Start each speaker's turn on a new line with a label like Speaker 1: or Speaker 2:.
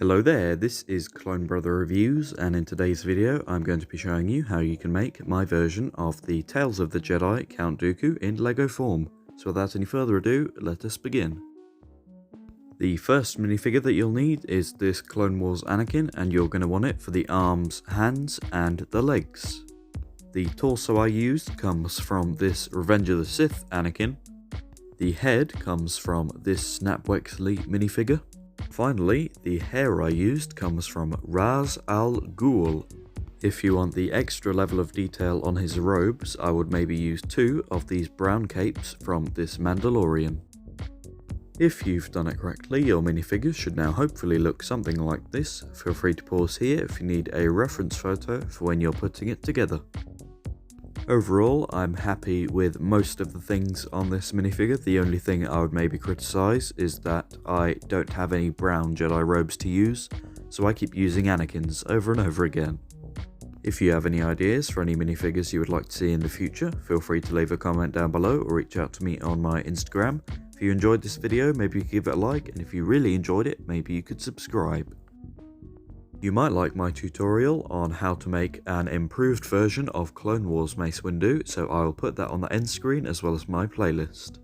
Speaker 1: Hello there, this is Clone Brother Reviews, and in today's video I'm going to be showing you how you can make my version of the Tales of the Jedi Count Dooku in LEGO form. So without any further ado, let us begin. The first minifigure that you'll need is this Clone Wars Anakin, and you're going to want it for the arms, hands and the legs. The torso I used comes from this Revenge of the Sith Anakin. The head comes from this Snap Wexley minifigure. Finally, the hair I used comes from Raz Al Ghul. If you want the extra level of detail on his robes, I would maybe use 2 of these brown capes from this Mandalorian. If you've done it correctly, your minifigures should now hopefully look something like this. Feel free to pause here if you need a reference photo for when you're putting it together. Overall, I'm happy with most of the things on this minifigure. The only thing I would maybe criticise is that I don't have any brown Jedi robes to use, so I keep using Anakin's over and over again. If you have any ideas for any minifigures you would like to see in the future, feel free to leave a comment down below or reach out to me on my Instagram. If you enjoyed this video, maybe you could give it a like, and if you really enjoyed it, maybe you could subscribe. You might like my tutorial on how to make an improved version of Clone Wars Mace Windu, so I will put that on the end screen as well as my playlist.